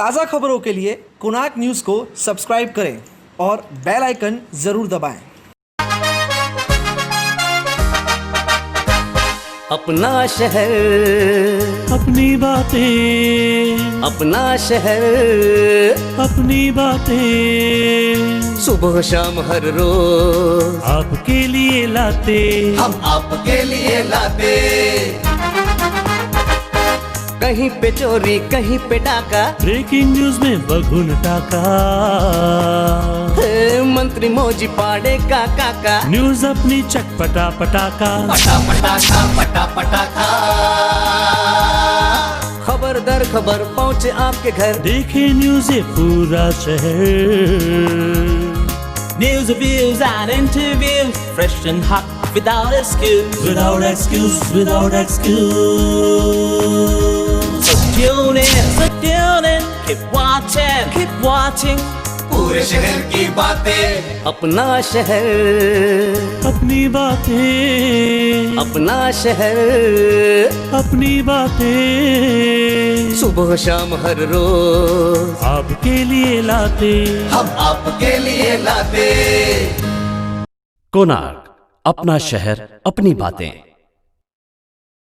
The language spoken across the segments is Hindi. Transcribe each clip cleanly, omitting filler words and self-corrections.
ताज़ा खबरों के लिए कोणार्क न्यूज़ को सब्सक्राइब करें और बेल आइकन ज़रूर दबाएं। अपना शहर, अपनी बातें, अपना शहर, अपनी बातें, सुबह शाम हर रोज आपके लिए लाते, हम आपके लिए लाते। कहीं पे चोरी, कहीं पे डाका, ब्रेकिंग न्यूज में बघुन टाका, मंत्री मौजी पाड़े का काका, न्यूज अपनी चटपटा पटाका, पटा पटाखा पटा पटाखा। खबर दर खबर पहुँचे आपके घर, देखे न्यूज ये पूरा शहर। News, reviews and interviews, fresh and hot, without excuse. Without excuse, without excuse. So tune in, keep watching. पूरे शहर की बातें, अपना शहर, अपनी बातें, अपना शहर, अपनी बातें, सुबह शाम हर रोज आपके लिए लाते, हम आपके लिए लाते। कोणार्क, अपना शहर अपनी बातें।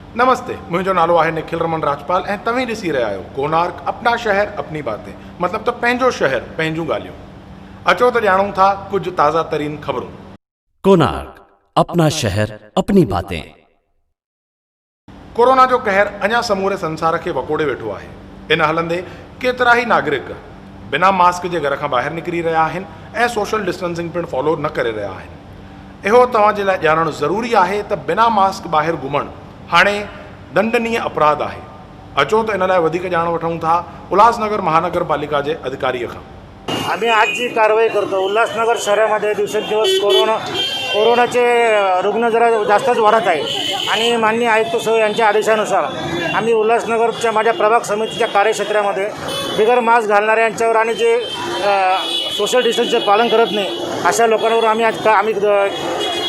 नमस्ते, मुझो नालो आहे निखिल रमन राजपाल ऐं तव्हीं ॾिसी रहिया आहियो कोणार्क अपना शहर अपनी बातें, मतलब तो पंहिंजो शहर पंहिंजूं ॻाल्हियूं। अचो त ॼाणूं था कुछ ताज़ा तरीन ख़बरूं। कोणार्क, अपना शहर अपनी बातें। कोरोना जो कहर अञा समूरे संसार खे वकोड़े वेठो आहे। इन हलंदे केतिरा ई नागरिक बिना मास्क जे घर खां ॿाहिरि निकिरी रहिया आहिनि ऐं सोशल डिस्टेंसिंग पिणु फॉलो न करे रहिया आहिनि। इहो तव्हांजे लाइ ॼाणणु ज़रूरी आहे त बिना मास्क ॿाहिरि घुमणु हाणे दंडनीय अपराध आहे। अचो त इन लाइ वधीक ॼाण वठूं था उल्हासनगर महानगर पालिका जे अधिकारीअ खां। आम्ही आज जी कारवाई करतो, उल्हासनगर शहरामध्ये दिवसेंदिवस कोरोनाचे रुग्ण जरा जास्तच वाढत आहे आणि माननीय आयुक्त साहेब यांच्या आदेशानुसार आम्ही उल्हासनगरच्या माझ्या प्रभाग समितीच्या कार्यक्षेत्रामध्ये बिगर मास्क घालणाऱ्यांच्यावर आणि जे सोशल डिस्टन्सचे पालन करत नाही अशा लोकांवर आम्ही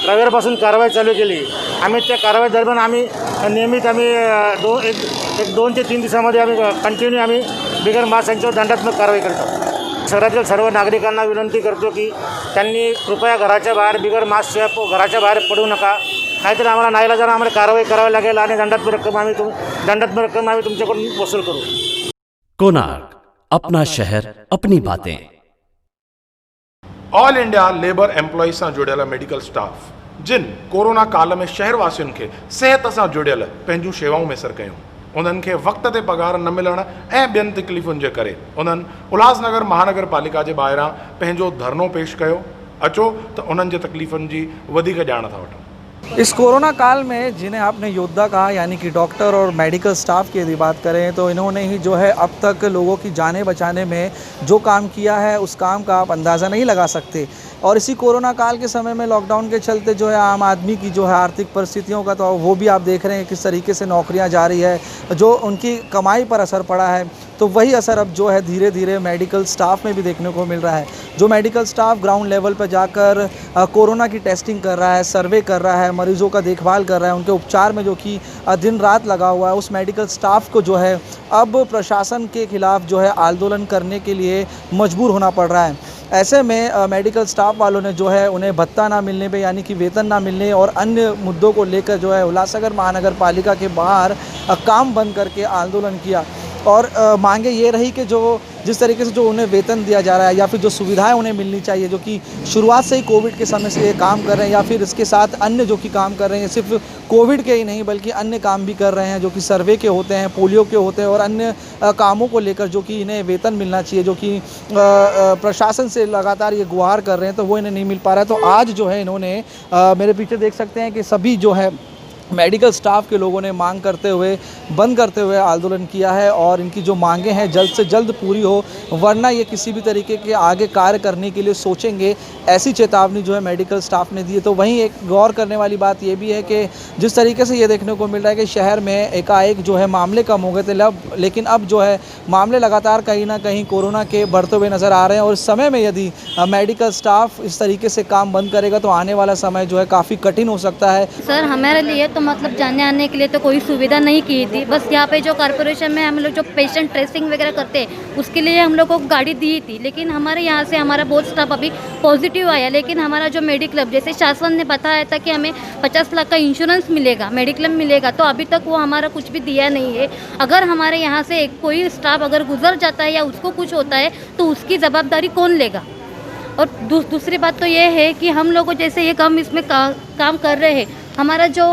रविवारपासून कारवाई चालू केली। आम्ही त्या कारवाई दरम्यान आम्ही नियमित एक 2 ते 3 दिवसामध्ये आम्ही कंटिन्यू आम्ही बिगर मास्क यांच्यावर दंडात्मक कारवाई करतो। शहरातील सर्व नागरिकांना विनंती करतो की त्यांनी कृपया घराच्या बाहेर बिगर मास्कशिवाय घराच्या बाहेर पडू नका, नाहीतर आम्हाला नाईलाजाने आम्हाला कारवाई करावी लागेल आणि दंडात्मक रक्कम आम्ही तुमच्याकडून वसूल करू। कोणार्क, अपना शहर अपनी बातें। ऑल इंडिया लेबर एम्प्लॉइज़ सां जुड़ियल मेडिकल स्टाफ जिन कोरोना काल में शहरवासियुनि खे सिहत सां जुड़ियल पंहिंजूं शेवाऊं मुयसर कयूं, उन्हनि खे वक़्त ते पगार न मिलण ऐं ॿियनि तकलीफ़ुनि जे करे उन्हनि उल्हासनगर महानगर पालिका जे ॿाहिरां पंहिंजो धरनो पेश कयो। अचो त उन्हनि जे तकलीफ़ुनि जी वधीक ॼाण था वठूं। इस कोरोना काल में जिन्हें आपने योद्धा कहा यानी कि डॉक्टर और मेडिकल स्टाफ की यदि बात करें तो इन्होंने ही जो है अब तक लोगों की जानें बचाने में जो काम किया है उस काम का आप अंदाज़ा नहीं लगा सकते। और इसी कोरोना काल के समय में लॉकडाउन के चलते जो है आम आदमी की जो है आर्थिक परिस्थितियों का तो वो भी आप देख रहे हैं किस तरीके से नौकरियां जा रही है, जो उनकी कमाई पर असर पड़ा है। तो वही असर अब जो है धीरे धीरे मेडिकल स्टाफ में भी देखने को मिल रहा है। जो मेडिकल स्टाफ ग्राउंड लेवल पर जाकर कोरोना की टेस्टिंग कर रहा है, सर्वे कर रहा है, मरीज़ों का देखभाल कर रहा है, उनके उपचार में जो कि दिन रात लगा हुआ है, उस मेडिकल स्टाफ को जो है अब प्रशासन के खिलाफ जो है आंदोलन करने के लिए मजबूर होना पड़ रहा है। ऐसे में मेडिकल स्टाफ वालों ने जो है उन्हें भत्ता ना मिलने पे यानी कि वेतन ना मिलने और अन्य मुद्दों को लेकर जो है उल्हासनगर महानगर पालिका के बाहर काम बंद करके आंदोलन किया। और मांगे ये रही कि जो जिस तरीके से जो उन्हें वेतन दिया जा रहा है या फिर जो सुविधाएं उन्हें मिलनी चाहिए, जो कि शुरुआत से ही कोविड के समय से ये काम कर रहे हैं, या फिर इसके साथ अन्य जो कि काम कर रहे हैं, सिर्फ कोविड के ही नहीं बल्कि अन्य काम भी कर रहे हैं जो कि सर्वे के होते हैं, पोलियो के होते हैं और अन्य कामों को लेकर जो कि इन्हें वेतन मिलना चाहिए, जो कि प्रशासन से लगातार ये गुहार कर रहे हैं, तो वो इन्हें नहीं मिल पा रहा है। तो आज जो है इन्होंने मेरे पीछे देख सकते हैं कि सभी जो है मेडिकल स्टाफ के लोगों ने मांग करते हुए बंद करते हुए आंदोलन किया है और इनकी जो मांगें हैं जल्द से जल्द पूरी हो, वरना ये किसी भी तरीके के आगे कार्य करने के लिए सोचेंगे, ऐसी चेतावनी जो है मेडिकल स्टाफ ने दी है। तो वहीं एक गौर करने वाली बात ये भी है कि जिस तरीके से ये देखने को मिल रहा है कि शहर में एकाएक जो है मामले कम हो गए थे, लेकिन अब जो है मामले लगातार कहीं ना कहीं कोरोना के बढ़ते हुए नज़र आ रहे हैं। और इस समय में यदि मेडिकल स्टाफ इस तरीके से काम बंद करेगा तो आने वाला समय जो है काफ़ी कठिन हो सकता है। सर, हमारे लिए तो मतलब जाने आने के लिए तो कोई सुविधा नहीं की थी। बस यहाँ पे जो कॉर्पोरेशन में हम लोग जो पेशेंट ट्रेसिंग वगैरह करते हैं उसके लिए हम लोग को गाड़ी दी थी, लेकिन हमारे यहाँ से हमारा बहुत स्टाफ अभी पॉजिटिव आया। लेकिन हमारा जो मेडिक्लब, जैसे शासन ने बताया था कि हमें 50 लाख का इंश्योरेंस मिलेगा, मेडिक्लेम मिलेगा, तो अभी तक वो हमारा कुछ भी दिया नहीं है। अगर हमारे यहाँ से कोई स्टाफ अगर गुजर जाता है या उसको कुछ होता है तो उसकी जवाबदारी कौन लेगा। और दूसरी बात तो ये है कि हम लोगों जैसे ये काम इसमें काम कर रहे हैं, हमारा जो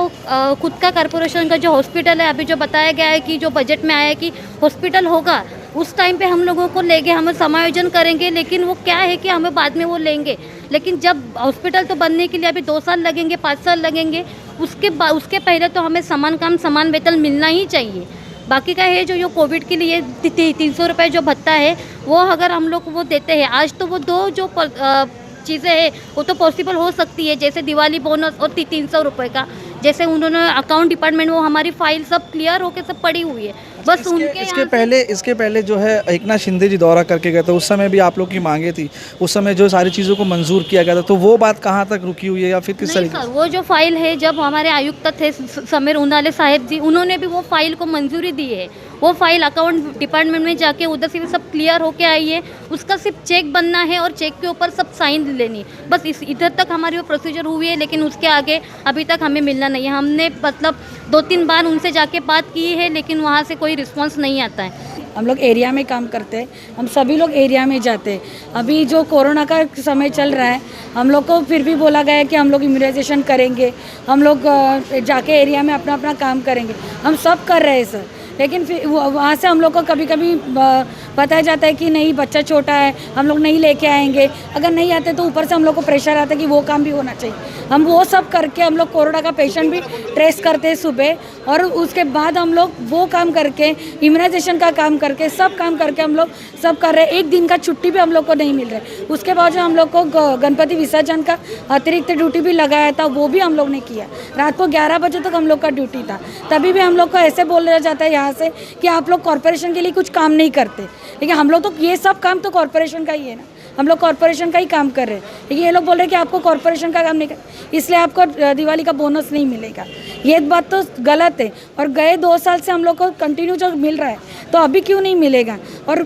खुद का कॉर्पोरेशन का जो हॉस्पिटल है, अभी जो बताया गया है कि जो बजट में आया है कि हॉस्पिटल होगा, उस टाइम पे हम लोगों को लेके हम समायोजन करेंगे। लेकिन वो क्या है कि हमें बाद में वो लेंगे, लेकिन जब हॉस्पिटल तो बनने के लिए अभी 2 साल लगेंगे, 5 साल लगेंगे, उसके पहले तो हमें समान काम समान वेतन मिलना ही चाहिए। बाकी का है जो कोविड के लिए 300 रुपये जो भत्ता है वो अगर हम लोग वो देते हैं, आज तो वो दो जो चीज़ें हैं वो तो पॉसिबल हो सकती है, जैसे दिवाली बोनस और 300 रुपये का, जैसे उन्होंने अकाउंट डिपार्टमेंट वो हमारी फाइल सब क्लियर होके सब पड़ी हुई है। बस इसके पहले जो है एकनाथ शिंदे जी दौरा करके गए थे, उस समय भी आप लोग की मांगे थी, उस समय जो सारी चीज़ों को मंजूर किया गया था, तो वो बात कहाँ तक रुकी हुई है या फिर किस तरीके से? वो जो फाइल है, जब हमारे आयुक्त थे समीर उंडाले साहब जी, उन्होंने भी वो फाइल को मंजूरी दी है। वो फाइल अकाउंट डिपार्टमेंट में जाके उधर से भी सब क्लियर होके आई है, उसका सिर्फ चेक बनना है और चेक के ऊपर सब साइन लेनी, बस इधर तक हमारी वो प्रोसीजर हुई है। लेकिन उसके आगे अभी तक हमें मिलना नहीं है। हमने मतलब 2-3 बार उनसे जाके बात की है, लेकिन वहाँ से कोई रिस्पॉन्स नहीं आता है। हम लोग एरिया में काम करते हैं, हम सभी लोग एरिया में जाते हैं। अभी जो कोरोना का समय चल रहा है, हम लोग को फिर भी बोला गया है कि हम लोग इम्यूनाइजेशन करेंगे, हम लोग जाके एरिया में अपना अपना काम करेंगे, हम सब कर रहे हैं सर। लेकिन फिर वहाँ से हम लोग को कभी कभी बताया जाता है कि नहीं बच्चा छोटा है, हम लोग नहीं लेके आएंगे। अगर नहीं आते तो ऊपर से हम लोग को प्रेशर आता है कि वो काम भी होना चाहिए। हम वो सब करके हम लोग कोरोना का पेशेंट भी ट्रेस करते हैं सुबह, और उसके बाद हम लोग वो काम करके इम्यूनाइजेशन का काम करके सब काम करके हम लोग सब कर रहे हैं। एक दिन का छुट्टी भी हम लोग को नहीं मिल रहा है। उसके बाद जो हम लोग को गणपति विसर्जन का अतिरिक्त ड्यूटी भी लगाया था, वो भी हम लोग ने किया। रात को 11 बजे तक हम लोग का ड्यूटी था, तभी भी हम लोग को ऐसे बोला जाता है यहाँ से कि आप लोग कॉर्पोरेशन के लिए कुछ काम नहीं करते। लेकिन हम लोग तो ये सब काम तो कॉर्पोरेशन का ही है ना, हम लोग कॉर्पोरेशन का ही काम कर रहे हैं। लेकिन ये लोग बोल रहे हैं कि आपको कॉर्पोरेशन का काम नहीं कर, इसलिए आपको दिवाली का बोनस नहीं मिलेगा। ये बात तो गलत है। और गए 2 साल से हम लोग को कंटिन्यू जो मिल रहा है, तो अभी क्यों नहीं मिलेगा? और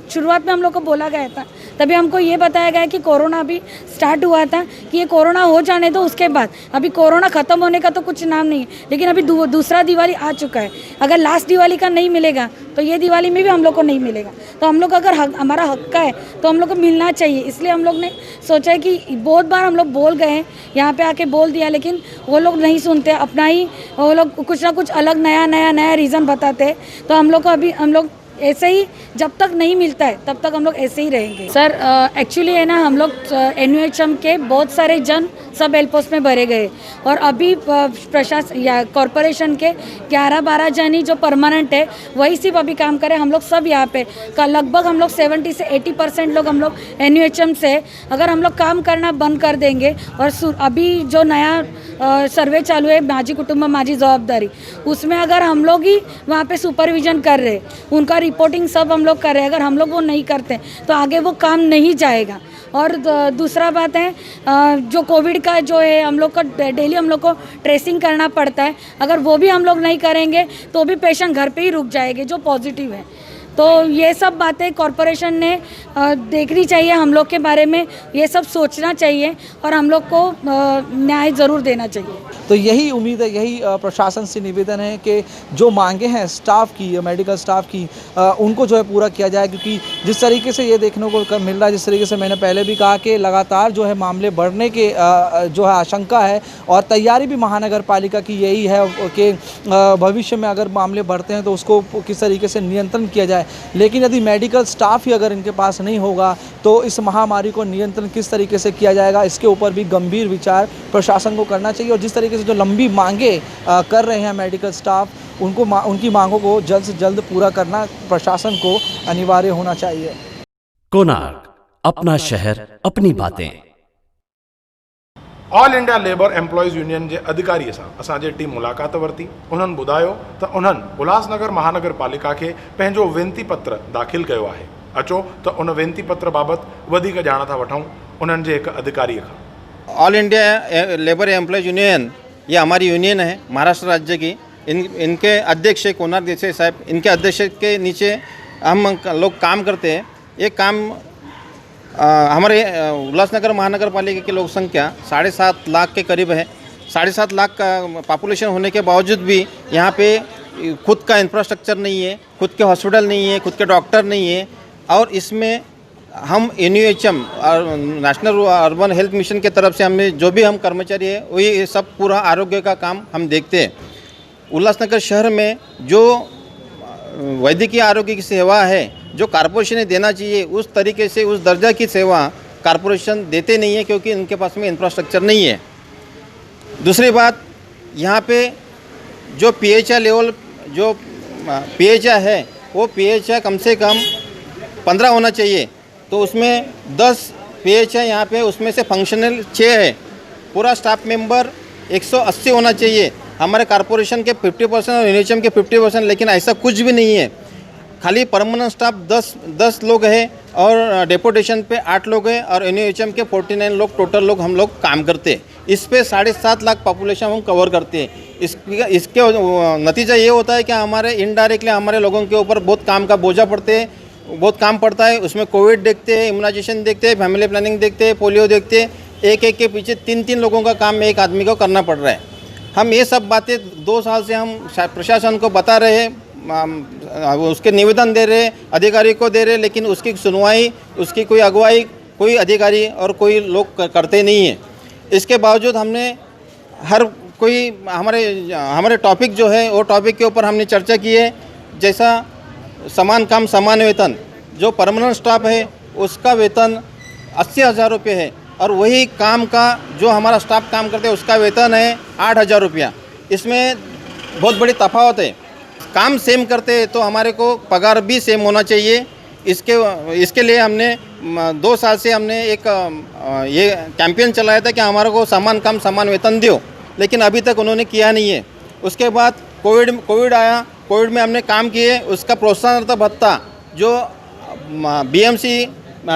शुरुआत में हम लोग को बोला गया था, तभी हमको ये बताया गया कि कोरोना अभी स्टार्ट हुआ था कि ये कोरोना हो जाने दो, उसके बाद अभी कोरोना ख़त्म होने का तो कुछ नाम नहीं है। लेकिन अभी दूसरा दिवाली आ चुका है, अगर लास्ट दिवाली का नहीं मिलेगा तो ये दिवाली में भी हम लोग को नहीं मिलेगा। तो हम लोग अगर हमारा हक का है तो हम लोग को मिलना चाहिए। इसलिए हम लोग ने सोचा है कि बहुत बार हम लोग बोल गए हैं, यहाँ पे आके बोल दिया, लेकिन वो लोग नहीं सुनते, अपना ही वो लोग कुछ ना कुछ अलग नया रीज़न बताते हैं। तो हम लोग ऐसे ही जब तक नहीं मिलता है तब तक हम लोग ऐसे ही रहेंगे। सर एक्चुअली है ना, हम लोग NUHM के बहुत सारे जन सब हेल्प पोस्ट में भरे गए, और अभी प्रशासन या कॉरपोरेशन के 11-12 जन ही जो परमानेंट है वही सिर्फ अभी काम करे। हम लोग सब यहाँ पे लगभग हम लोग 70 से 80% लोग हम लोग NUHM से। अगर हम लोग काम करना बंद कर देंगे, और अभी जो नया सर्वे चालू है माझी कुटुंब माझी जवाबदारी, उसमें अगर हम लोग ही वहाँ पे सुपरविजन कर रहे, उनका रिपोर्टिंग सब हम लोग कर रहे हैं, अगर हम लोग वो नहीं करते तो आगे वो काम नहीं जाएगा। और दूसरा बात है, जो कोविड का जो है हम लोग का डेली हम लोग को ट्रेसिंग करना पड़ता है, अगर वो भी हम लोग नहीं करेंगे तो भी पेशेंट घर पे ही रुक जाएंगे जो पॉजिटिव है। तो ये सब बातें कॉरपोरेशन ने देखनी चाहिए, हम लोग के बारे में ये सब सोचना चाहिए, और हम लोग को न्याय ज़रूर देना चाहिए। तो यही उम्मीद है, यही प्रशासन से निवेदन है कि जो मांगे हैं स्टाफ की, मेडिकल स्टाफ की, उनको जो है पूरा किया जाए। क्योंकि जिस तरीके से ये देखने को मिल रहा है, जिस तरीके से मैंने पहले भी कहा कि लगातार जो है मामले बढ़ने के जो है आशंका है, और तैयारी भी महानगर पालिका की यही है कि भविष्य में अगर मामले बढ़ते हैं तो उसको किस तरीके से नियंत्रण किया जाए। लेकिन यदि मेडिकल स्टाफ ही अगर इनके पास नहीं होगा तो इस महामारी को नियंत्रण किस तरीके से किया जाएगा, इसके ऊपर भी गंभीर विचार प्रशासन को करना चाहिए। और जिस तरीके से जो लंबी मांगे कर रहे हैं मेडिकल स्टाफ, उनकी मांगों को जल्द से जल्द पूरा करना प्रशासन को अनिवार्य होना चाहिए। कोणार्क, अपना शहर अपनी बातें। All India Labour Employees Union जे अधिकारी सां असांजी टीम मुलाक़ात वरिती। उन्हनि ॿुधायो त उन्हनि उल्हासनगर महानगर पालिका खे पंहिंजो वेनती पत्र दाख़िल कयो आहे। अचो त उन वेनती पत्र बाबति वधीक ॼाण था वठूं उन्हनि जे हिकु अधिकारीअ खां। All India Labour Employees Union ये हमारी यूनियन है महाराष्ट्र राज्य की, इनके अध्यक्ष कोनार देसाई साहब, इनके अध्यक्ष के नीचे हम लोग काम करते हैं। ये काम हमारे उल्लासनगर महानगर पालिका की लोक संख्या 7.5 लाख के करीब है। 7.5 लाख का पॉपुलेशन होने के बावजूद भी यहाँ पे खुद का इंफ्रास्ट्रक्चर नहीं है, खुद के हॉस्पिटल नहीं है, खुद के डॉक्टर नहीं है। और इसमें हम NUHM national urban health mission के तरफ से हमें जो भी हम कर्मचारी है वही ये सब पूरा आरोग्य का काम हम देखते हैं। उल्लासनगर शहर में जो वैद्यकीय आरोग्य की सेवा है जो कॉरपोरेशन ने देना चाहिए उस तरीके से उस दर्जा की सेवा कॉरपोरेशन देते नहीं है, क्योंकि उनके पास में इंफ्रास्ट्रक्चर नहीं है। दूसरी बात, यहाँ पे जो PHI लेवल जो PHI है वो PHI कम से कम 15 होना चाहिए, तो उसमें 10 PHI यहाँ पे उसमें से फंक्शनल 6 है। पूरा स्टाफ मेंबर 180 होना चाहिए, हमारे कॉरपोरेशन के 50% और NUHM के 50%, लेकिन ऐसा कुछ भी नहीं है। खाली परमानेंट स्टाफ 10 लोग हैं और डेपुटेशन पे 8 लोग हैं और NUHM के 49 लोग टोटल लोग हम लोग काम करते हैं। इस पे 7.5 लाख पॉपुलेशन हम कवर करते हैं। इसके नतीजा ये होता है कि हमारे इनडायरेक्टली हमारे लोगों के ऊपर बहुत काम का बोझा बहुत काम पड़ता है। उसमें कोविड देखते हैं, इम्यूनाइजेशन देखते हैं, फैमिली प्लानिंग देखते हैं, पोलियो देखते हैं। एक के पीछे 3 लोगों का काम एक आदमी को करना पड़ रहा है। हम ये सब बातें 2 साल से हम प्रशासन को बता रहे हैं, उसके निवेदन दे रहे, अधिकारी को दे रहे, लेकिन उसकी सुनवाई, उसकी कोई अगुवाई कोई अधिकारी और कोई लोग करते नहीं हैं। इसके बावजूद हमने हर कोई हमारे टॉपिक जो है वो टॉपिक के ऊपर हमने चर्चा की है। जैसा समान काम समान वेतन, जो परमानेंट स्टाफ है उसका वेतन 80,000 रुपये है और वही काम का जो हमारा स्टाफ काम करते हैं उसका वेतन है 8,000 रुपया। इसमें बहुत बड़ी तफावत है। काम सेम करते हैं तो हमारे को पगार भी सेम होना चाहिए। इसके लिए हमने 2 साल से हमने एक ये कैंपेन चलाया था कि हमारे को समान काम समान वेतन दो, लेकिन अभी तक उन्होंने किया नहीं है। उसके बाद कोविड आया, कोविड में हमने काम किए, उसका प्रोत्साहन भत्ता जो BMC,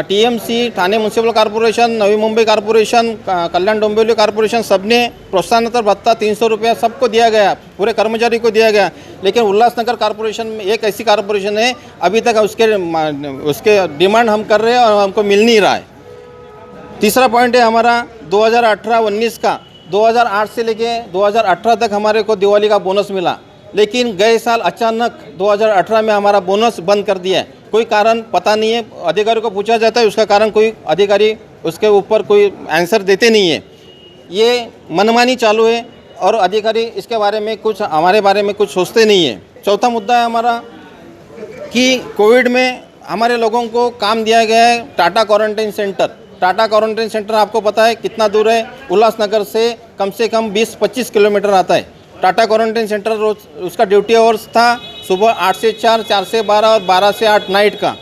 TMC, Thane municipal corporation, Navi Mumbai corporation, Kalyan Dombivli corporation, सबने प्रोत्साहन भत्ता 300 रुपया सबको दिया गया, पूरे कर्मचारी को दिया गया। लेकिन उल्लासनगर कॉर्पोरेशन में एक ऐसी कॉर्पोरेशन है अभी तक उसके डिमांड हम कर रहे हैं और हमको मिल नहीं रहा है। तीसरा पॉइंट है हमारा 2018-19 का। 2008 से लेके 2018 तक हमारे को दिवाली का बोनस मिला, लेकिन गए साल अचानक 2018 में हमारा बोनस बंद कर दिया है। कोई कारण पता नहीं है, अधिकारी को पूछा जाता है उसका कारण कोई अधिकारी उसके ऊपर कोई आंसर देते नहीं है। ये मनमानी चालू है और अधिकारी इसके बारे में हमारे बारे में कुछ सोचते नहीं है। चौथा मुद्दा है हमारा कि कोविड में हमारे लोगों को काम दिया गया है Tata quarantine centre. Tata quarantine centre आपको पता है कितना दूर है? उल्लासनगर से कम 20-25 किलोमीटर आता है। टाटा क्वारंटाइन सेंटर रोज उसका ड्यूटी आवर्स था सुबह 8 से 4, 4 से 12 और 12 से 8 नाइट का।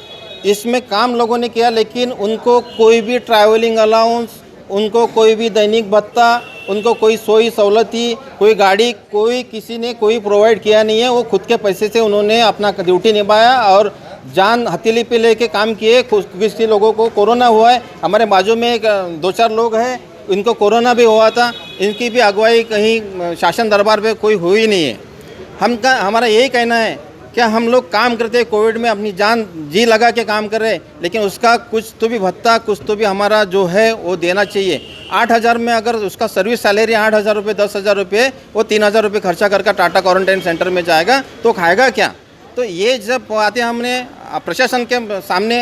इसमें काम लोगों ने किया, लेकिन उनको कोई भी ट्रैवलिंग अलाउंस, उनको कोई भी दैनिक भत्ता, उनको कोई सोई सहूलती, कोई गाड़ी, कोई किसी ने कोई प्रोवाइड किया नहीं है। वो खुद के पैसे से उन्होंने अपना ड्यूटी निभाया और जान हथेली पे लेके काम किए। किसी लोगों को कोरोना हुआ है, हमारे बाजू में 2-4 लोग हैं इनको कोरोना भी हुआ था, इनकी भी अगुवाई कहीं शासन दरबार पे कोई हुई नहीं है। हमारा यही कहना है कि हम लोग काम करते हैं, कोविड में अपनी जान जी लगा के काम कर रहे हैं, लेकिन उसका कुछ तो भी भत्ता, कुछ तो भी हमारा जो है वो देना चाहिए। 8,000 में अगर उसका सर्विस सैलरी 8,000 रुपये, 10,000 रुपये, वो 3,000 रुपये खर्चा करके टाटा क्वारंटाइन सेंटर में जाएगा तो खाएगा क्या? तो ये जब बातें हमने प्रशासन के सामने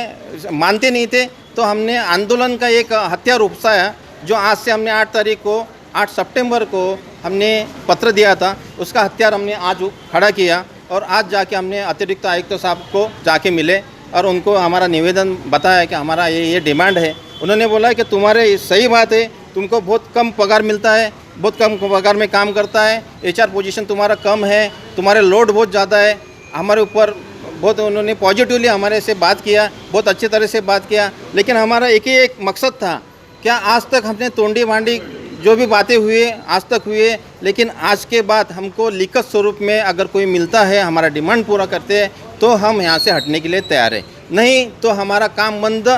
मानते नहीं थे तो हमने आंदोलन का एक हथियार उपसाया, जो आज से हमने 8 सितंबर को हमने पत्र दिया था। उसका हथियार हमने आज खड़ा किया और आज जाके हमने अतिरिक्त आयुक्त साहब को जाके मिले और उनको हमारा निवेदन बताया कि हमारा ये डिमांड है। उन्होंने बोला कि तुम्हारे सही बात है, तुमको बहुत कम पगार मिलता है, बहुत कम पगार में काम करता है, HR पोजीशन तुम्हारा कम है, तुम्हारे लोड बहुत ज़्यादा है। हमारे ऊपर बहुत उन्होंने पॉजिटिवली हमारे से बात किया, बहुत अच्छी तरह से बात किया। लेकिन हमारा एक ही एक मकसद था, क्या आज तक हमने तोंडी भांडी जो भी बातें हुए आज तक हुए, लेकिन आज के बाद हमको लिखित स्वरूप में अगर कोई मिलता है, हमारा डिमांड पूरा करते हैं तो हम यहाँ से हटने के लिए तैयार है। नहीं तो हमारा काम बंद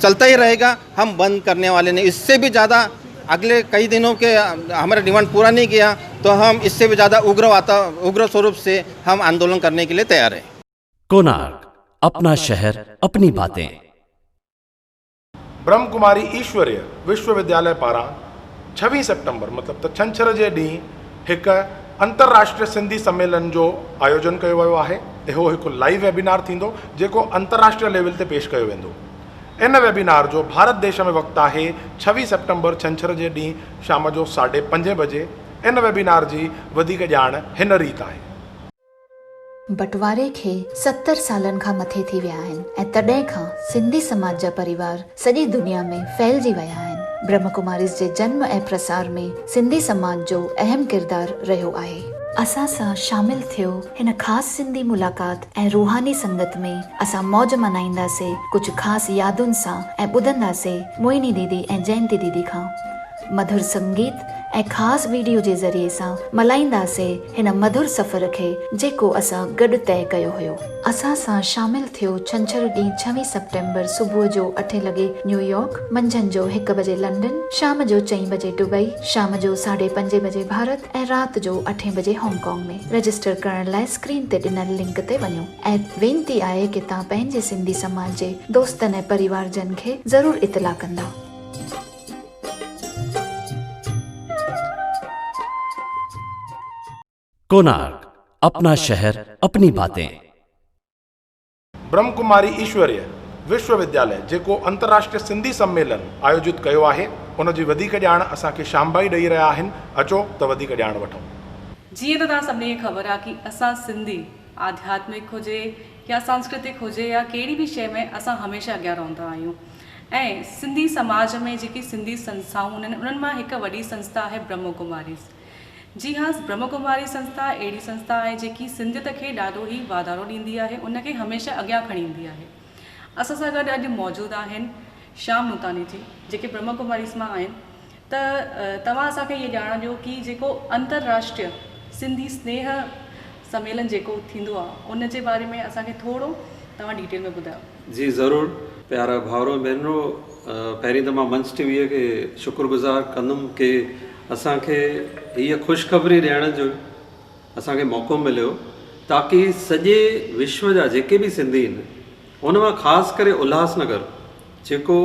चलता ही रहेगा, हम बंद करने वाले नहीं। इससे भी ज़्यादा अगले कई दिनों के हमारा डिमांड पूरा नहीं किया तो हम इससे भी ज़्यादा उग्र स्वरूप से हम आंदोलन करने के लिए तैयार हैं। कोणार्क, अपना शहर अपनी बातें। ब्रह्म कुमारी ईश्वरीय विश्वविद्यालय पारां 26 सितंबर मतलब त छंछर जे ॾींहुं हिकु अंतर्राष्ट्रीय सिंधी सम्मेलन जो आयोजन कयो वियो आहे। इहो हिकु लाइव वेबिनार थींदो जेको अंतर्राष्ट्रीय लेवल ते पेश कयो वेंदो। इन वेबिनार जो भारत देश में वक़्तु आहे 26 सितंबर छंछर जे ॾींहुं शाम जो 5:30 बजे। इन वेबिनार जी वधीक ॼाण हिन रीति आहे। बंटवारे खे 70 सालनि खां मथे थी विया आहिनि ऐं तॾहिं खां सिंधी समाज जा परिवार सॼी दुनिया में फैलिजी विया आहिनि। ब्रह्म कुमारीज़ जे जन्म ऐं प्रसार में सिंधी समाज जो अहम किरदार रहियो आहे। असां सां शामिल थियो हिन ख़ासि सिंधी मुलाक़ात ऐं रूहानी संगत में असां मौज मनाईंदासीं कुझु ख़ासि यादुनि सां ऐं ॿुधंदासीं मोहिनी दीदी ऐं जयंती दीदी खां। मधुर संगीत ऐं ख़ासि वीडियो जे ज़रिए सां मल्हाईंदासीं हिन मधुर सफ़र खे जेको असां गॾु तय कयो हुयो। असां सां शामिल थियो छंछरु ॾींहुं 26 सितंबर सुबुह जो 8 लॻे न्यूयॉर्क, मंझंदि जो 1 बजे लंडन, शाम जो 4 बजे दुबई, शाम जो 5:30 बजे भारत ऐं राति जो 8 बजे हांगकांग में। रजिस्टर करण लाइ स्क्रीन ते ॾिनल लिंक ते वञो ऐं वेनती आहे कि तव्हां पंहिंजे सिंधी समाज जे दोस्तनि ऐं परिवारजन खे ज़रूरु इतला कंदा। कोणार्क, अपना शहर अपनी बातें। ब्रह्म कुमारी ईश्वरीय विश्वविद्यालय जेको अंतर्राष्ट्रीय सिंधी सम्मेलन आयोजित कयो आहे उन जी वधीक ॼाण असांखे शामबाई ॾेई रहिया आहिनि। अचो त वधीक ॼाण वठूं। जीअं त तव्हां सभिनी खे ख़बर आहे कि असां सिंधी आध्यात्मिक हुजे या सांस्कृतिक हुजे या कहिड़ी बि शइ में असां हमेशह अॻियां रहंदा आहियूं ऐं सिंधी समाज में जेकी सिंधी संस्थाऊं आहिनि उन्हनि मां हिकु वॾी संस्था आहे ब्रह्म कुमारीज़। जी हाँ, ब्रह्म कुमारी संस्था अहिड़ी संस्था आहे जेकी सिंधियत खे ॾाढो ई वाधारो ॾींदी आहे, उनखे हमेशह अॻियां खणी ईंदी आहे। असां सां गॾु अॼु मौजूदु आहिनि श्याम नूतानी जी जेके ब्रह्म कुमारीज़ मां आहिनि। त तव्हां असांखे इहे ॼाण ॾियो कि जेको अंतर्राष्ट्रीय सिंधी स्नेह सम्मेलन जेको थींदो आहे उन जे बारे में असांखे थोरो तव्हां डिटेल में ॿुधायो। जी ज़रूरु प्यारा भाउरो भेनरो, पहिरीं त मां मंच टीवीअ खे शुक्रगुज़ार कंदुमि कि असांखे हीअ ख़ुशख़बरी ॾियण जो असांखे मौक़ो मिलियो ताकी सॼे विश्व जा जेके बि सिंधी आहिनि उन मां ख़ासि करे उल्हासनगर जेको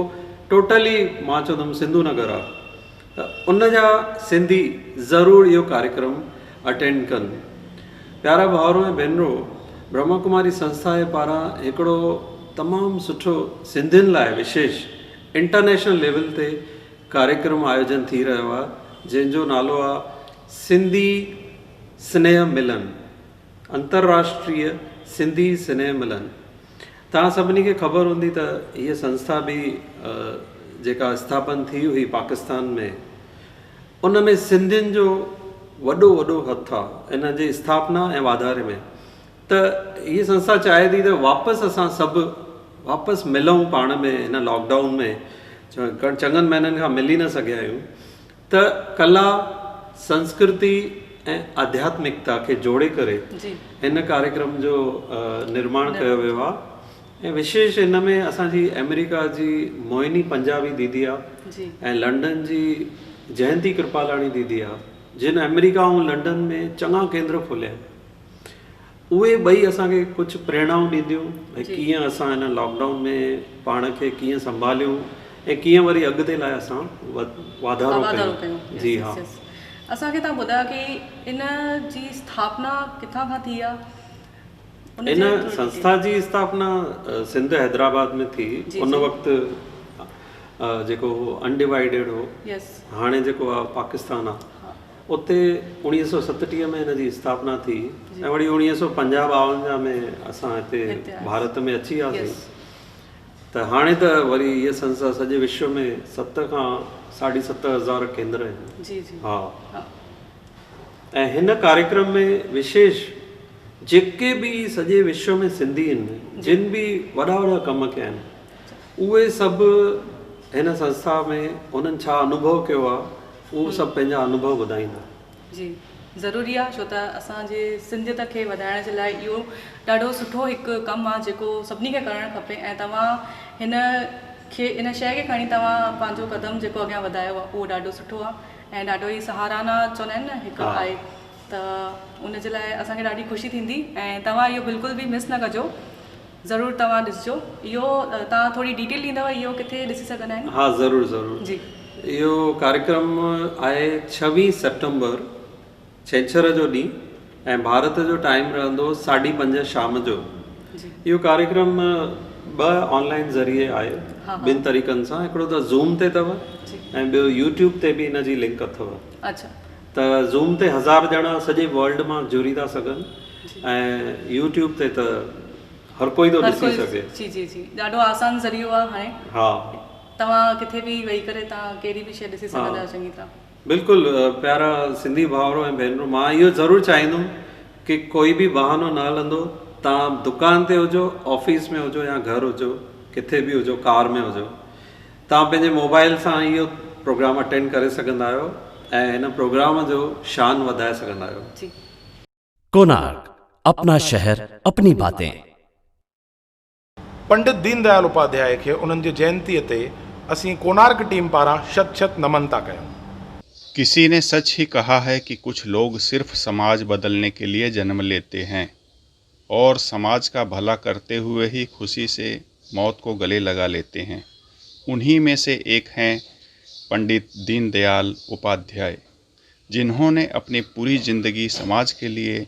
टोटली मां चवंदुमि सिंधू नगर आहे त उन जा सिंधी ज़रूरु इहो कार्यक्रम अटेंड कनि। प्यारा भाउरो ऐं भेनरो, ब्रह्म कुमारी संस्था जे पारां हिकिड़ो तमामु सुठो सिंधियुनि लाइ विशेष इंटरनेशनल लेवल ते कार्यक्रम आयोजन थी रहियो आहे जंहिंजो नालो आहे सिंधी स्नेह मिलन, अंतर्राष्ट्रीय सिंधी स्नेह मिलन। तव्हां सभिनी खे ख़बर हूंदी त हीअ संस्था बि जेका स्थापन थी हुई पाकिस्तान में उन में सिंधियुनि जो वॾो वॾो हथु आहे इन जी स्थापना ऐं वाधारे में। त हीअ संस्था चाहे थी त वापसि असां सभु वापसि मिलूं पाण में हिन लॉकडाउन में चङनि महीननि खां मिली न सघिया आहियूं। त कला, संस्कृति ऐं आध्यात्मिकता खे जोड़े करे हिन कार्यक्रम जो निर्माण कयो वियो आहे ऐं विशेष हिन में असांजी अमेरिका जी मोहिनी पंजाबी दीदी आहे ऐं लंडन जी जयंती कृपालाणी दीदी आहे जिन अमेरिका ऐं लंडन में चङा केंद्र खोलिया आहिनि। उहे ॿई असांखे कुझु प्रेरणाऊं ॾींदियूं भई कीअं असां हिन लॉकडाउन में पाण खे कीअं संभालियूं ऐं कीअं वरी अॻिते लाइ असां वाधारो कयूं। जी हाँ, असांखे तव्हां ॿुधायो कि इन जी स्थापना किथां खां थी आहे? इन संस्था जी स्थापना सिंध हैदराबाद में थी। उन वक़्तु जेको अनडिवाइडेड हो, हाणे जेको आहे पाकिस्तान आहे, उते 1937 में हिन जी स्थापना थी ऐं वरी 1950-52 में असां हिते भारत में अची वियासीं। त हाणे त वरी इहा संस्था सॼे विश्व में 7 खां 7.5 हज़ार केंद्र आहिनि। हा, ऐं हिन कार्यक्रम में विशेष जेके बि सॼे विश्व में सिंधी आहिनि जिन बि वॾा वॾा कम कया आहिनि उहे सभु हिन संस्था में उन्हनि छा अनुभव कयो आहे उहो सभु पंहिंजा अनुभव ॿुधाईंदा। जी ज़रूरी आहे छो त असांजे सिंधियत खे वधाइण जे लाइ इहो ॾाढो सुठो हिकु कमु आहे जेको सभिनी खे करणु खपे ऐं तव्हां हिन खे इन शइ खे खणी तव्हां पंहिंजो क़दम जेको अॻियां वधायो आहे उहो ॾाढो सुठो आहे ऐं ॾाढो ई सहाराना चवंदा आहिनि न हिकु आहे त उन जे लाइ असांखे ॾाढी ख़ुशी थींदी ऐं तव्हां इहो बिल्कुलु बि मिस न कजो, ज़रूरु तव्हां ॾिसिजो। इहो तव्हां थोरी डिटेल ॾींदव, इहो किथे ॾिसी सघंदा आहिनि? हाँ, ज़रूरु ज़रूरु जी। इहो कार्यक्रम आहे 26 सेप्टेम्बर छंछर जो ॾींहुं ऐं भारत जो टाइम रहंदो 5:30 शाम जो। इहो कार्यक्रम 2 ऑनलाइन ज़रिए आहे, ॿिनि तरीक़नि सां। हिकिड़ो त ज़ूम ते अथव ऐं ॿियो यूट्यूब ते बि इन जी लिंक अथव। अच्छा। त ज़ूम ते 1000 ॼणा सॼे वर्ल्ड मां जुड़ी था सघनि ऐं यूट्यूब ते त हर कोई थो ॾिसी सघे। जी जी जी, ॾाढो आसान ज़रियो आहे हाणे। हा, तव्हां किथे बि वेही करे तव्हां कहिड़ी बि शइ ॾिसी सघंदा आहियो चङी तरह। बिल्कुलु प्यारा सिंधी भाउरो ऐं भेनरूं, मां इहो ज़रूरु चाहींदुमि कि कोई बि बहानो न हलंदो। तव्हां दुकान ते हुजो, ऑफिस में हुजो या घर हुजो, किथे बि हुजो, कार में हुजो, तव्हां पंहिंजे मोबाइल सां इहो प्रोग्राम अटेंड करे सघंदा आहियो ऐं हिन प्रोग्राम जो शान वधाए सघंदा आहियो। कोणार्क, अपना शहर अपनी बातें। पंडित दीनदयाल उपाध्याय खे उन्हनि जी जयंतीअ ते असीं कोणार्क टीम पारां शत नमन था कयूं। किसी ने सच ही कहा है कि कुछ लोग सिर्फ समाज बदलने के लिए जन्म लेते हैं और समाज का भला करते हुए ही खुशी से मौत को गले लगा लेते हैं। उन्हीं में से एक हैं पंडित दीनदयाल उपाध्याय, जिन्होंने अपनी पूरी ज़िंदगी समाज के लिए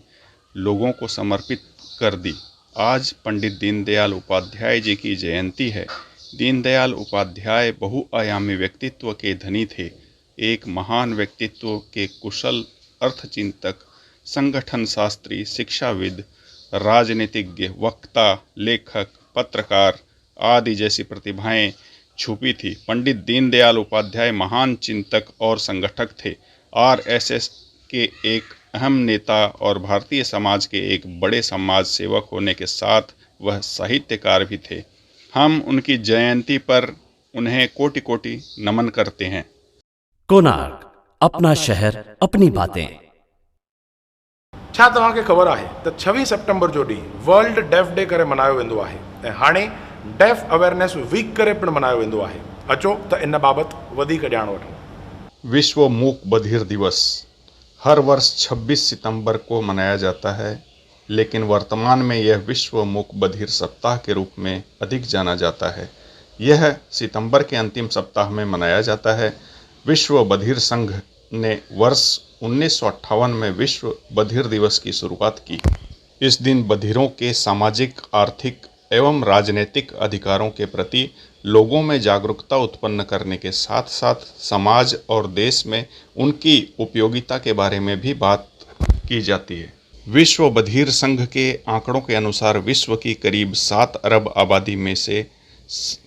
लोगों को समर्पित कर दी। आज पंडित दीनदयाल उपाध्याय जी की जयंती है। दीनदयाल उपाध्याय बहुआयामी व्यक्तित्व के धनी थे। एक महान व्यक्तित्व के कुशल अर्थचिंतक, संगठन शास्त्री, शिक्षाविद, राजनीतिज्ञ, वक्ता, लेखक, पत्रकार आदि जैसी प्रतिभाएं छुपी थी। पंडित दीनदयाल उपाध्याय महान चिंतक और संगठक थे। आरएसएस के एक अहम नेता और भारतीय समाज के एक बड़े समाज सेवक होने के साथ वह साहित्यकार भी थे। हम उनकी जयंती पर उन्हें कोटि कोटि नमन करते हैं। कोणार्क, अपना शहर अपनी बातें। छा तव्हांखे ख़बर आहे त 26 सेप्टेम्बर जो ॾींहुं वर्ल्ड डेफ डे करे मल्हायो वेंदो आहे ऐं हाणे डेफ अवेयरनेस वीक करे पिणु मल्हायो वेंदो आहे। अचो त इन बाबति वधीक ॼाण वठूं। विश्व मूक बधिर दिवस हर वर्ष 26 सितंबर को मनाया जाता है, लेकिन वर्तमान में यह विश्व मूक बधिर सप्ताह के रूप में अधिक जाना जाता है। यह सितंबर के अंतिम सप्ताह में मनाया जाता है। विश्व बधिर संघ ने वर्ष 1958 में विश्व बधिर दिवस की शुरुआत की। इस दिन बधिरों के सामाजिक, आर्थिक एवं राजनीतिक अधिकारों के प्रति लोगों में जागरूकता उत्पन्न करने के साथ साथ समाज और देश में उनकी उपयोगिता के बारे में भी बात की जाती है। विश्व बधिर संघ के आंकड़ों के अनुसार विश्व की करीब 7 अरब आबादी में से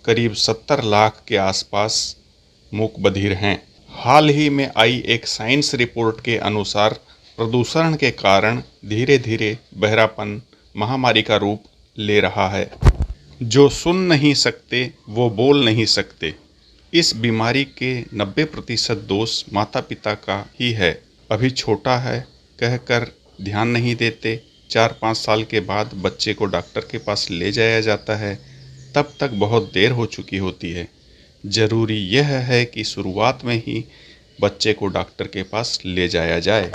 करीब 70 लाख के आसपास मूक बधिर हैं। हाल ही में आई एक साइंस रिपोर्ट के अनुसार प्रदूषण के कारण धीरे धीरे बहरापन महामारी का रूप ले रहा है। जो सुन नहीं सकते वो बोल नहीं सकते। इस बीमारी के 90% दोष माता पिता का ही है। अभी छोटा है कहकर ध्यान नहीं देते। 4-5 साल के बाद बच्चे को डॉक्टर के पास ले जाया जाता है, तब तक बहुत देर हो चुकी होती है। ज़रूरी यह है कि शुरुआत में ही बच्चे को डॉक्टर के पास ले जाया जाए।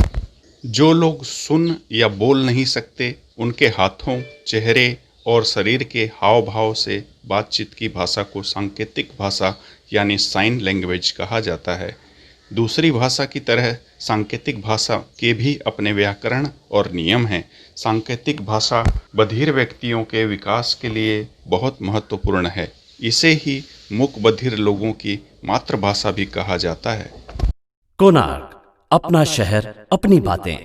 जो लोग सुन या बोल नहीं सकते, उनके हाथों, चेहरे और शरीर के हाव भाव से बातचीत की भाषा को सांकेतिक भाषा यानी साइन लैंग्वेज कहा जाता है। दूसरी भाषा की तरह सांकेतिक भाषा के भी अपने व्याकरण और नियम हैं। सांकेतिक भाषा बधिर व्यक्तियों के विकास के लिए बहुत महत्वपूर्ण है। इसे ही मूक बधिर लोगों की मातृभाषा भी कहा जाता है। कोणार्क, अपना शहर अपनी बातें।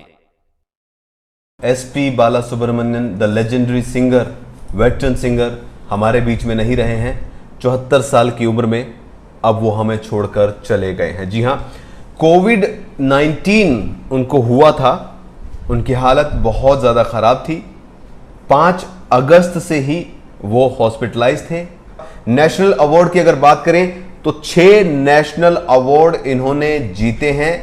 SP Bala Subramanian the legendary singer, veteran singer हमारे बीच में नहीं रहे हैं। 74 साल की उम्र में अब वो हमें छोड़कर चले गए हैं। जी हाँ, कोविड-19 उनको हुआ था। उनकी हालत बहुत ज़्यादा ख़राब थी। 5 अगस्त से ही वो हॉस्पिटलाइज थे। नेशनल अवार्ड की अगर बात करें तो 6 नेशनल अवार्ड इन्होंने जीते हैं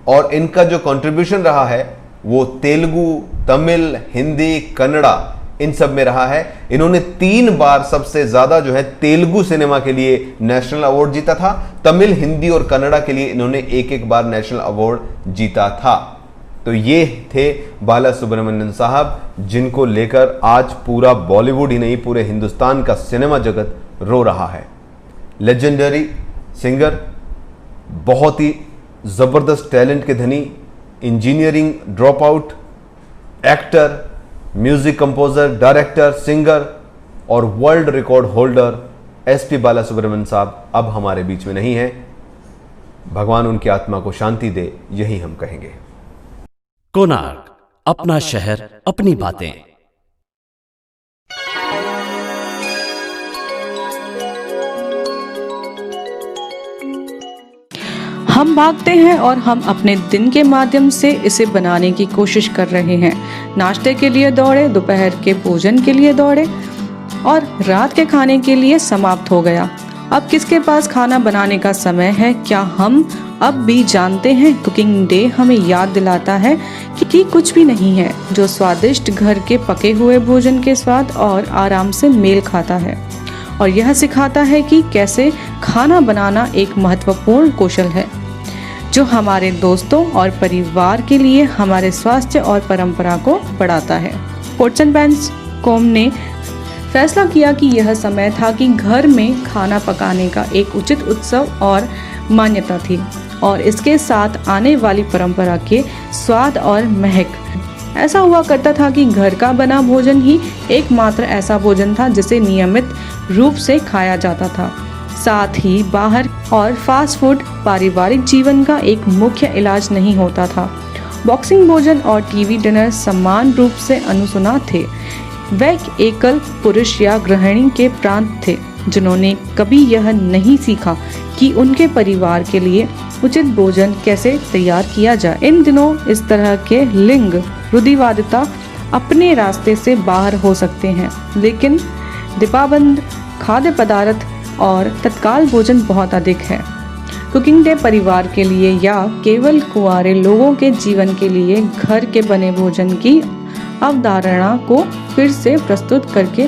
और इनका जो कंट्रीब्यूशन रहा है वो तेलुगु, तमिल, हिंदी, कन्नड़ा इन सब में रहा है। इन्होंने 3 बार सबसे ज्यादा जो है तेलुगु सिनेमा के लिए नेशनल अवार्ड जीता था। तमिल, हिंदी और कन्नड़ा के लिए इन्होंने एक बार नेशनल अवार्ड जीता था। तो ये थे बाला सुब्रमण्यम साहब, जिनको लेकर आज पूरा बॉलीवुड ही नहीं पूरे हिंदुस्तान का सिनेमा जगत रो रहा है। लेजेंडरी सिंगर, बहुत ही जबरदस्त टैलेंट के धनी, engineering drop out, actor, music composer, director, singer और वर्ल्ड रिकॉर्ड होल्डर एसपी बाला सुब्रमण्यम साहब अब हमारे बीच में नहीं है। भगवान उनकी आत्मा को शांति दे, यही हम कहेंगे। कोणार्क, अपना शहर, अपनी बातें। हम भागते हैं और हम अपने दिन के माध्यम से इसे बनाने की कोशिश कर रहे हैं। नाश्ते के लिए दौड़े, दोपहर के भोजन के लिए दौड़े और रात के खाने के लिए समाप्त हो गया। अब किसके पास खाना बनाने का समय है? क्या हम अब भी जानते हैं? कुकिंग डे हमें याद दिलाता है कि कुछ भी नहीं है जो स्वादिष्ट घर के पके हुए भोजन के स्वाद और आराम से मेल खाता है, और यह सिखाता है कि कैसे खाना बनाना एक महत्वपूर्ण कौशल है जो हमारे दोस्तों और परिवार के लिए हमारे स्वास्थ्य और परंपरा को बढ़ाता है। पोट्स एंड पैंस कॉम ने फैसला किया कि यह समय था कि घर में खाना पकाने का एक उचित उत्सव और मान्यता थी, और इसके साथ आने वाली परंपरा के स्वाद और महक। ऐसा हुआ करता था कि घर का बना भोजन ही एकमात्र ऐसा भोजन था जिसे नियमित रूप से खाया जाता था। साथ ही बाहर और फास्ट फूड पारिवारिक जीवन का एक मुख्य इलाज नहीं होता था। बॉक्सिंग भोजन और टीवी डिनर समान रूप से अनुसुना थे। वह एकल पुरुष या गृहिणी के प्रांत थे जिन्होंने कभी यह नहीं सीखा कि उनके परिवार के लिए उचित भोजन कैसे तैयार किया जाए। इन दिनों इस तरह के लिंग रूढ़िवादिता अपने रास्ते से बाहर हो सकते हैं, लेकिन डिब्बाबंद खाद्य पदार्थ और तत्काल भोजन बहुत अधिक है। कुकिंग डे परिवार के लिए या केवल कुंवारे लोगों के जीवन के लिए घर के बने भोजन की अवधारणा को फिर से प्रस्तुत करके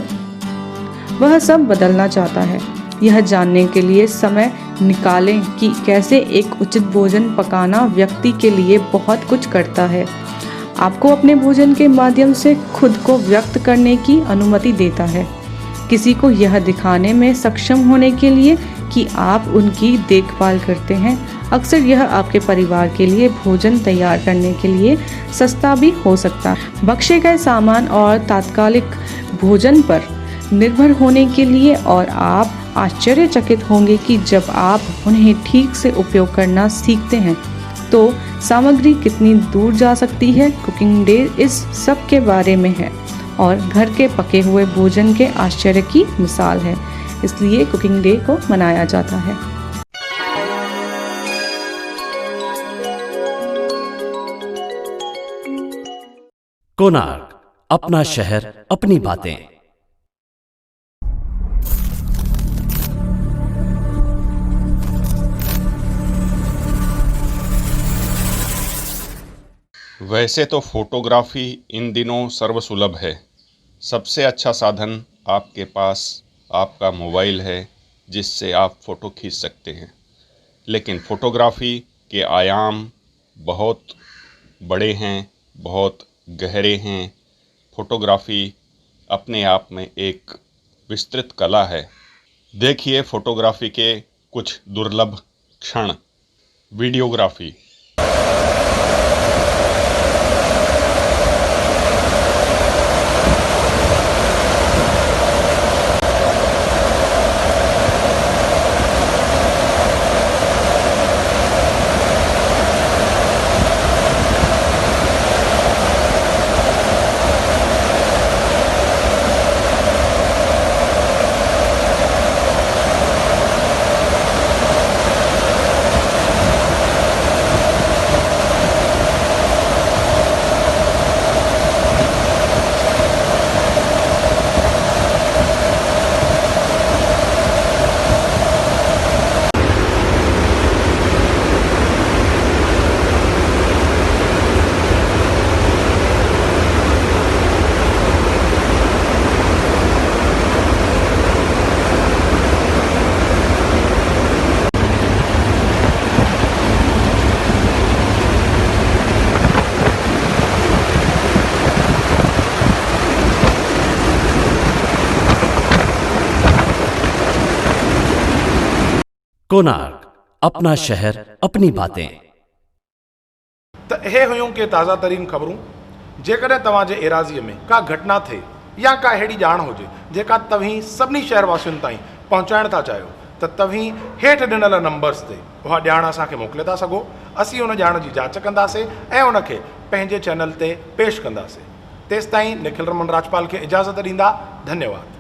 वह सब बदलना चाहता है। यह जानने के लिए समय निकालें कि कैसे एक उचित भोजन पकाना व्यक्ति के लिए बहुत कुछ करता है। आपको अपने भोजन के माध्यम से खुद को व्यक्त करने की अनुमति देता है, किसी को यह दिखाने में सक्षम होने के लिए कि आप उनकी देखभाल करते हैं। अक्सर यह आपके परिवार के लिए भोजन तैयार करने के लिए सस्ता भी हो सकता है। बख्शे गए सामान और तात्कालिक भोजन पर निर्भर होने के लिए, और आप आश्चर्यचकित होंगे कि जब आप उन्हें ठीक से उपयोग करना सीखते हैं तो सामग्री कितनी दूर जा सकती है। कुकिंग डे इस सब के बारे में है और घर के पके हुए भोजन के आश्चर्य की मिसाल है, इसलिए कुकिंग डे को मनाया जाता है। कोणार्क, अपना शहर, अपनी बातें। वैसे तो फोटोग्राफी इन दिनों सर्वसुलभ है। सबसे अच्छा साधन आपके पास आपका मोबाइल है जिससे आप फ़ोटो खींच सकते हैं, लेकिन फ़ोटोग्राफी के आयाम बहुत बड़े हैं, बहुत गहरे हैं। फ़ोटोग्राफी अपने आप में एक विस्तृत कला है। देखिए फ़ोटोग्राफी के कुछ दुर्लभ क्षण। वीडियोग्राफी। कोणार्क अपना शहर अपनी बातें। त इहे हुयूं के ताज़ा तरीन ख़बरूं। जेकॾहिं तव्हांजे एराज़ीअ में का घटना थिए या का अहिड़ी ॼाण हुजे जेका तव्हीं सभिनी शहरवासियुनि ताईं पहुचाइण था चाहियो त तव्हीं हेठि ॾिनल नंबर्स ते उहा ॼाण असांखे मोकिले था सघो। असीं उन ॼाण जी जांच कंदासीं ऐं उनखे पंहिंजे चैनल ते पेश कंदासीं। तेसिताईं निखिल रमन राजपाल खे इजाज़त ॾींदा। धन्यवाद।